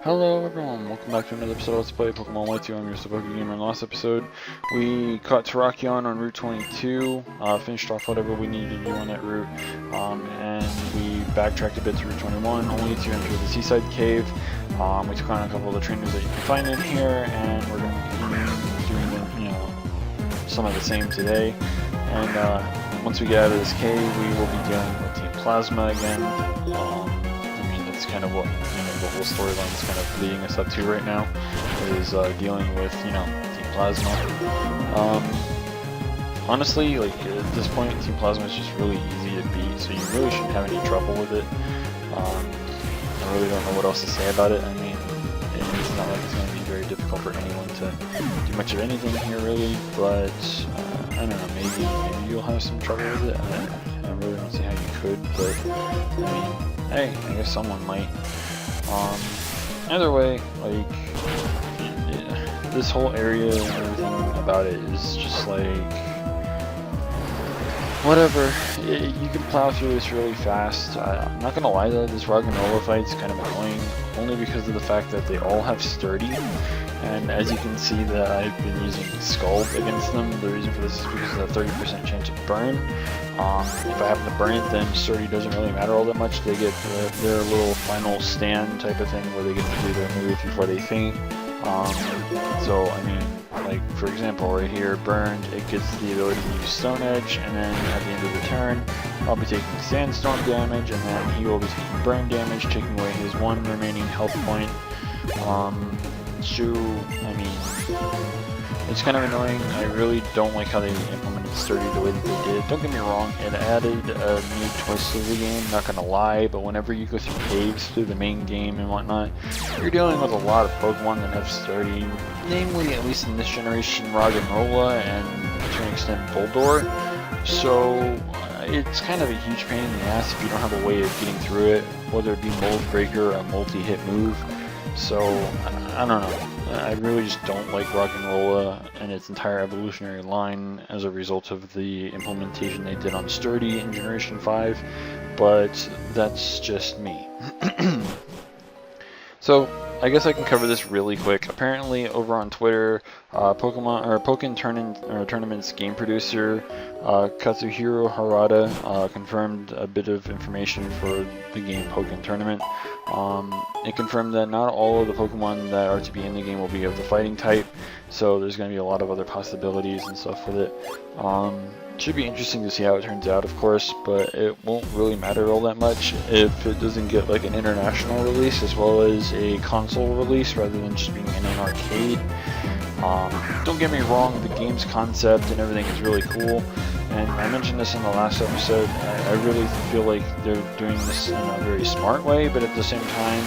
Hello everyone, welcome back to another episode of Let's Play Pokemon Let's You. I'm your Smogon gamer. In the last episode, we caught Terrakion on Route 22, finished off whatever we needed to do on that route, and we backtracked a bit to Route 21, only to enter the Seaside Cave. We took on a couple of the trainers that you can find in here, and we're going to be doing some of the same today. And once we get out of this cave, we will be dealing with Team Plasma again. That's kind of what the whole storyline is kind of leading us up to right now, is dealing with Team Plasma. Honestly, like at this point, Team Plasma is just really easy to beat, so you really shouldn't have any trouble with it. I really don't know what else to say about it. I mean, it's not like it's going to be very difficult for anyone to do much of anything here, really. But I don't know, maybe you'll have some trouble with it. I really don't see how you could, but I mean. Hey, I guess someone might. Either way, like, this whole area and everything about it is just like, whatever. You can plow through this really fast. I'm not gonna lie though, this Roggenrola fight's kind of annoying, only because of the fact that they all have Sturdy. And as you can see that I've been using Scald against them. The reason for this is because of the 30% chance of burn. If I happen to burn it, then Sturdy doesn't really matter all that much. They get their little final stand type of thing where they get to do their move before they faint. So, I mean, like, for example, right here, burned, it gets the ability to use Stone Edge, and then at the end of the turn, I'll be taking Sandstorm damage, and then he will be taking burn damage, taking away his one remaining health point. I mean, it's kind of annoying. I really don't like how they implemented Sturdy the way that they did. Don't get me wrong, it added a new twist to the game, not gonna lie, but whenever you go through caves through the main game and whatnot, you're dealing with a lot of Pokemon that have Sturdy, namely, at least in this generation, Roggenrola and to an extent Boldore. So it's kind of a huge pain in the ass if you don't have a way of getting through it, whether it be Mold Breaker or a multi-hit move. So, I don't know. I really just don't like Roggenrola and its entire evolutionary line as a result of the implementation they did on Sturdy in Generation 5, but that's just me. So, I guess I can cover this really quick. Apparently, over on Twitter, Pokken Tournament's game producer, Katsuhiro Harada, confirmed a bit of information for the game Pokken Tournament. It confirmed that not all of the Pokemon that are to be in the game will be of the fighting type, so there's going to be a lot of other possibilities and stuff with it. Should be interesting to see how it turns out, of course, but it won't really matter all that much if it doesn't get like an international release as well as a console release rather than just being in an arcade. Don't get me wrong, the game's concept and everything is really cool, and I mentioned this in the last episode. I really feel like they're doing this in a very smart way, but at the same time,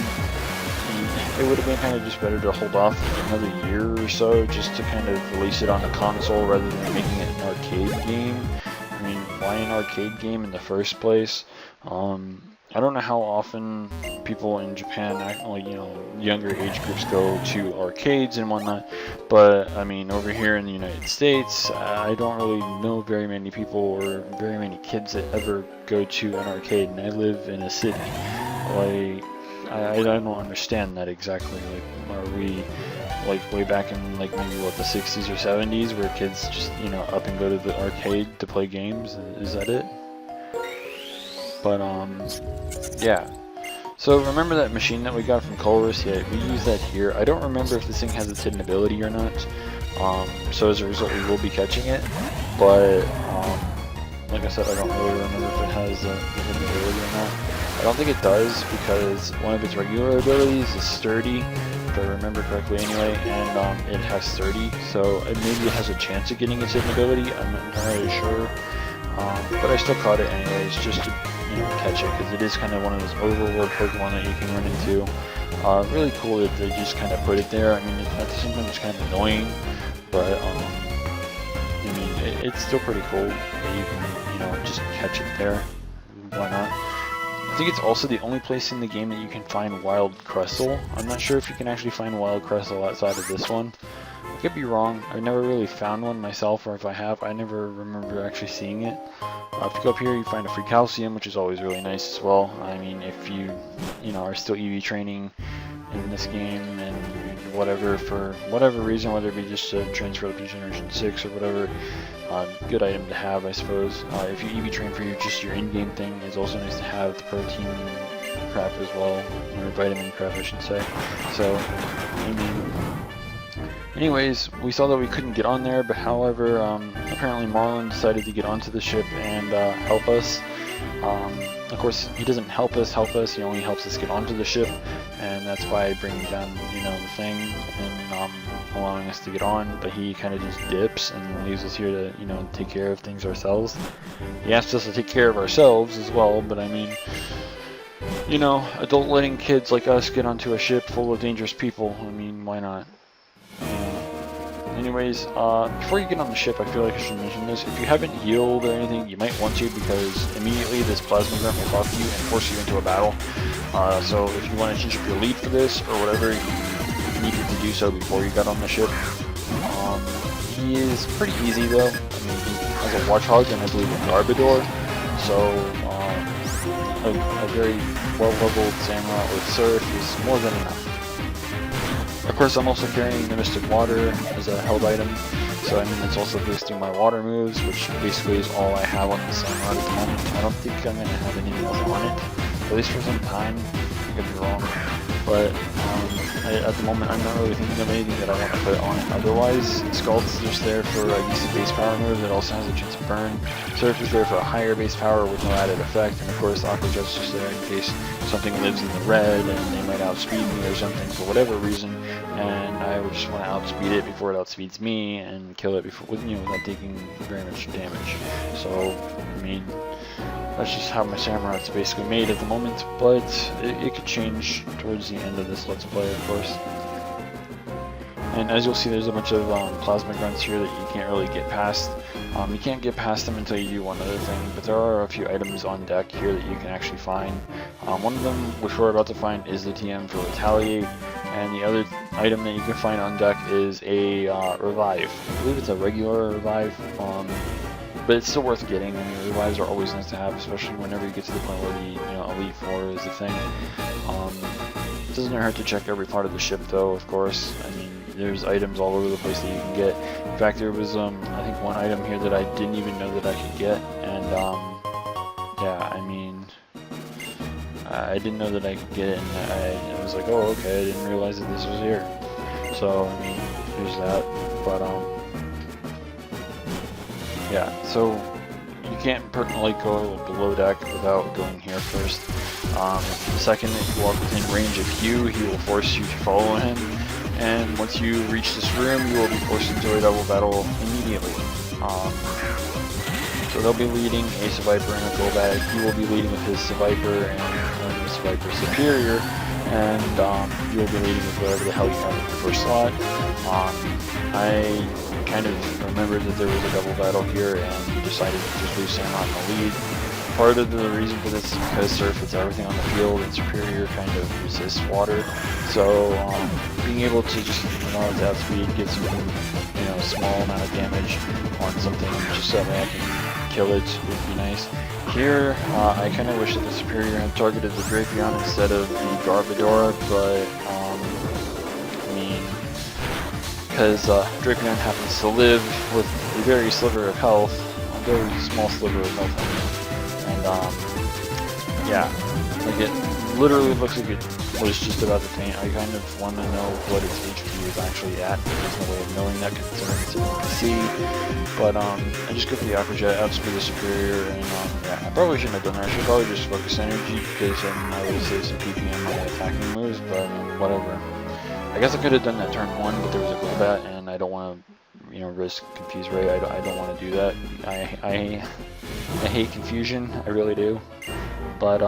it would have been kind of just better to hold off another year or so just to kind of release it on a console rather than making it an arcade game. I mean, why an arcade game in the first place? I don't know how often people in Japan, younger age groups go to arcades and whatnot, but I mean, over here in the United States, I don't really know very many people or very many kids that ever go to an arcade, and I live in a city. Like, I don't understand that exactly. Like, are we like way back in like maybe what, the 60s or 70s where kids just up and go to the arcade to play games? Is that it? But yeah. So remember that machine that we got from Colress? Yeah, we use that here. I don't remember if this thing has its hidden ability or not. So as a result, we will be catching it. But like I said, I don't really remember if it has the hidden ability or not. I don't think it does, because one of its regular abilities is Sturdy, if I remember correctly anyway, and it has Sturdy, so maybe it has a chance of getting its hidden ability. I'm not entirely sure, but I still caught it anyways, just to catch it, because it is kind of one of those overworld Pokemon that you can run into. Really cool that they just kind of put it there. I mean, at the same time it's kind of annoying, but I mean, it's still pretty cool that you can just catch it there. Why not? I think it's also the only place in the game that you can find Wild Crustle. I'm not sure if you can actually find Wild Crustle outside of this one. I could be wrong. I've never really found one myself, or if I have, I never remember actually seeing it. If you go up here, you find a free calcium, which is always really nice as well. I mean, if you are still EV training in this game, and whatever, for whatever reason, whether it be just to transfer to Generation 6 or whatever. Good item to have, I suppose. If you EV train for just your in-game thing, it's also nice to have the protein crap as well, or vitamin crap, I should say. So, I mean, anyways, we saw that we couldn't get on there, but however, apparently Marlin decided to get onto the ship and help us. Of course, he doesn't help us, he only helps us get onto the ship, and that's by bringing down, you know, the thing, and allowing us to get on, but he kind of just dips and leaves us here to, you know, take care of things ourselves. He asked us to take care of ourselves as well, but I mean, you know, adult letting kids like us get onto a ship full of dangerous people, I mean, why not? Anyways, before you get on the ship, I feel like I should mention this. If you haven't healed or anything, you might want to, because immediately this plasma grunt will talk to you and force you into a battle. So if you want to change up your lead for this or whatever, you needed to do so before you got on the ship. He is pretty easy though. I mean, he has a Warthog and I believe a Garbodor. So a very well-leveled Samurai with Surf is more than enough. Of course, I'm also carrying the Mystic Water as a held item, so I mean it's also boosting my water moves, which basically is all I have on the Samurai at the moment. I don't think I'm going to have anything else on it, at least for some time. I could be wrong, but at the moment I'm not really thinking of anything that I want to put on it. Otherwise, Scald's just there for a decent base power move. It also has a chance to burn. Surf is there for a higher base power with no added effect, and of course Aqua Jet's just there in case something lives in the red and they might outspeed me or something for whatever reason, and I would just want to outspeed it before it outspeeds me and kill it before, you know, without taking very much damage. So, I mean, that's just how my Samurai is basically made at the moment, but it could change towards the end of this Let's Play, of course. And as you'll see, there's a bunch of plasma grunts here that you can't really get past. You can't get past them until you do one other thing, but there are a few items on deck here that you can actually find. One of them, which we're about to find, is the TM for Retaliate, and the other item that you can find on deck is a Revive. I believe it's a regular Revive, but it's still worth getting. I mean, Revives are always nice to have, especially whenever you get to the point where the Elite Four is the thing. It doesn't hurt to check every part of the ship, though, of course. I mean, there's items all over the place that you can get. In fact, there was, I think, one item here that I didn't even know that I could get, and, yeah, I mean, I didn't know that I could get it, and I was like, oh, okay, I didn't realize that this was here. So, I mean, there's that, but, yeah, so you can't pertinently go below deck without going here first. The second that you walk within range of Hugh, he will force you to follow him, and once you reach this room, you will be forced into a double battle immediately. So they'll be leading a Seviper and a Golbat. He will be leading with his Seviper and his Seviper Superior, and you'll be leading with whatever the hell you have in the first slot. I kind of remembered that there was a double battle here, and he decided to just leave Samurai in the lead. Part of the reason for this is because Surf hits everything on the field, and Superior kind of resists water. So being able to just outspeed, get some small amount of damage on something just so that I can kill it would be nice. Here, I kind of wish that the Superior had targeted the Drapion instead of the Garbodor, but I mean, because Drapion happens to live with a very sliver of health, a very small sliver of health, I mean. And yeah, like it literally looks like it was just about to faint. I kind of want to know what its HP is actually at. There's no way of knowing that considering it's an NPC. But I just go for the Aqua Jet, outspeed the Superior, and yeah, I probably shouldn't have done that. I should probably just focus energy because I would save some PP on my attacking moves, but whatever. I guess I could have done that turn 1, but there was a Golbat, and I don't want to, risk confuse Ray. I don't want to do that. I hate confusion, I really do. But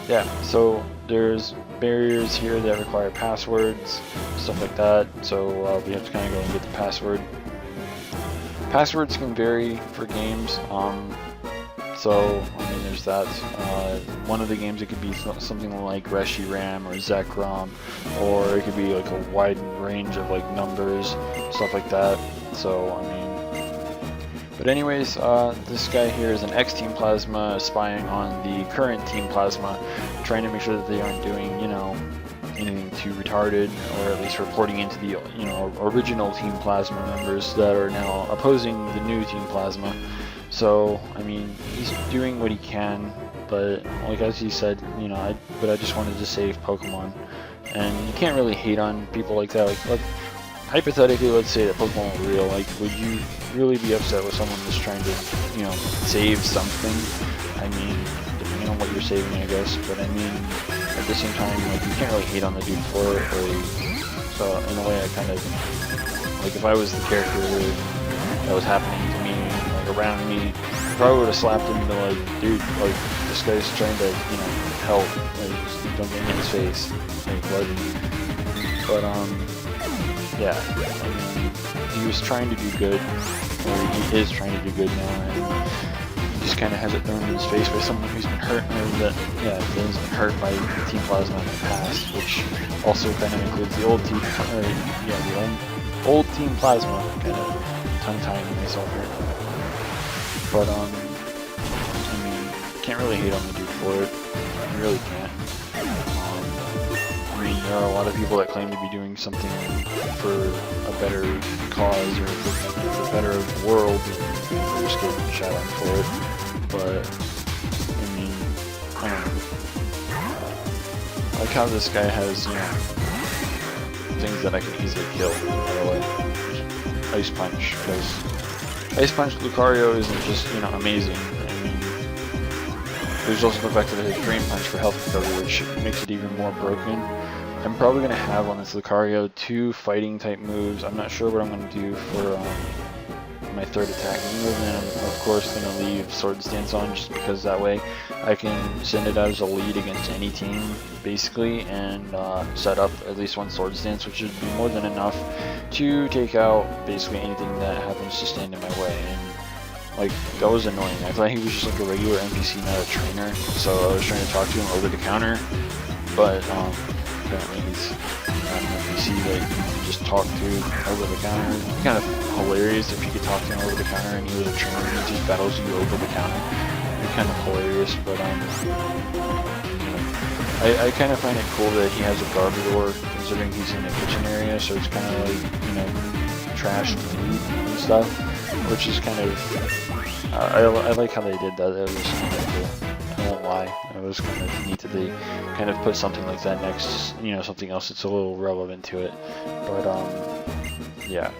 yeah, so there's barriers here that require passwords, stuff like that. So we have to kind of go and get the password. Passwords can vary for games. So I mean, there's that. One of the games it could be something like Reshiram or Zekrom, or it could be like a wide range of like numbers, stuff like that. So I mean. But anyways, this guy here is an ex-Team Plasma spying on the current Team Plasma, trying to make sure that they aren't doing, anything too retarded, or at least reporting into the original Team Plasma members that are now opposing the new Team Plasma. So I mean, he's doing what he can, but like as he said, but I just wanted to save Pokemon, and you can't really hate on people like that. Like hypothetically, let's say that Pokemon were real. Like, would you really be upset with someone that's trying to, save something? I mean, depending on what you're saving, I guess. But I mean, at the same time, like, you can't really hate on the dude for it. So in a way, I kind of, like, if I was the character that was happening to me, like around me, I probably would have slapped him and been like, dude, like, this guy's trying to, help. Like, just don't get in his face. Like, what? But yeah, I mean, he was trying to do good, or he is trying to do good now, and he just kind of has it thrown in his face by someone who's been hurt, or that has been hurt by Team Plasma in the past, which also kind of includes the old Team, old Team Plasma, kind of tongue-tying myself here. But I mean, can't really hate on the dude for it. You really can't. I mean, there are a lot of people that claim to be doing something for a better cause, or for the better of the world, and they're just getting shot on for it. But, I mean, I don't know. I like how this guy has, things that I can easily kill, by the way. Ice Punch, because Ice Punch Lucario isn't just, amazing. I mean, there's also the fact that it has Drain Punch for health recovery, which makes it even more broken. I'm probably going to have on this Lucario 2 fighting type moves. I'm not sure what I'm going to do for my third attacking move, and I'm of course going to leave Sword Stance on, just because that way I can send it out as a lead against any team, basically, and set up at least one Sword Stance, which should be more than enough to take out basically anything that happens to stand in my way. And like, that was annoying. I thought he was just like a regular NPC, not a trainer, so I was trying to talk to him over the counter, but apparently he's not an NPC that you can just talk to over the counter. It's kind of hilarious if you could talk to him over the counter and he was a trainer and he just battles you over the counter. It's kind of hilarious, but I kind of find it cool that he has a Garbodor, considering he's in the kitchen area, so it's kind of like, trash food and stuff, which is kind of, I like how they did that. That was kind of cool. I won't lie, it was kind of neat that they kind of put something like that next, something else that's a little relevant to it. But yeah.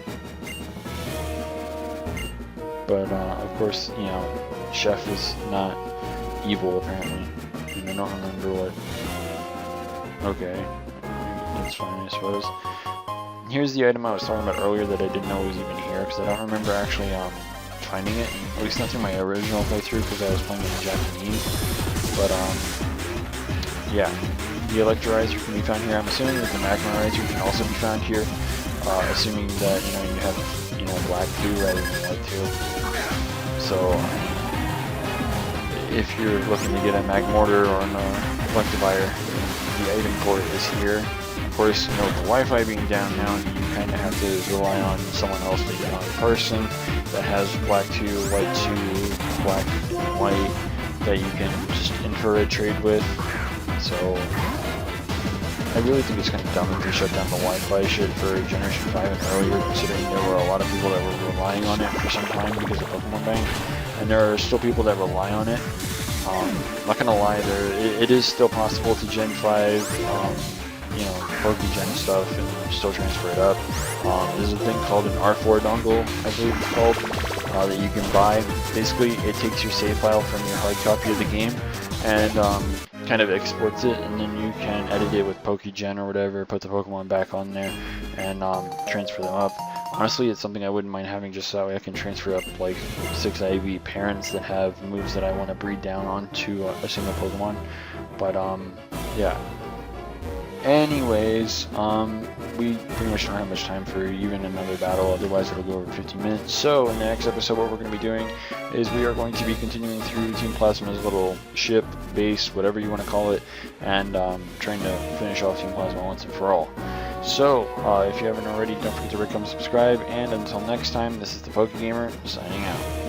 But of course, Chef is not evil apparently, and I don't remember what. Okay, that's fine, I suppose. Here's the item I was talking about earlier that I didn't know was even here, because I don't remember actually finding it, at least not through my original playthrough, because I was playing it in Japanese. But yeah, the Electrolyzer can be found here. I'm assuming that the Magmarizer can also be found here, assuming that you have black 2 rather than white 2. So if you're looking to get a Magmortar or an Electivire, the item for it is here. Of course, the Wi-Fi being down now, you kind of have to rely on someone else, maybe another person that has black 2, white 2, black and white, that you can just infrared trade with. So I really think it's kind of dumb that they shut down the Wi-Fi shit for Generation 5 and earlier, considering there were a lot of people that were relying on it for some time because of Pokemon Bank, and there are still people that rely on it. I'm not gonna lie, it is still possible to Gen 5, PokeGen stuff and still transfer it up. There's a thing called an R4 dongle, I believe it's called, that you can buy. Basically, it takes your save file from your hard copy of the game and kind of exports it, and then you can edit it with PokeGen or whatever, put the Pokemon back on there, and transfer them up. Honestly, it's something I wouldn't mind having, just so that way I can transfer up like 6 IV parents that have moves that I want to breed down onto a single Pokemon. But yeah. Anyways, we pretty much don't have much time for even another battle, otherwise it'll go over 15 minutes. So in the next episode, what we're going to be doing is we are going to be continuing through Team Plasma's little ship, base, whatever you want to call it, and trying to finish off Team Plasma once and for all. So, if you haven't already, don't forget to rate, comment, subscribe, and until next time, this is the PokeGamer, signing out.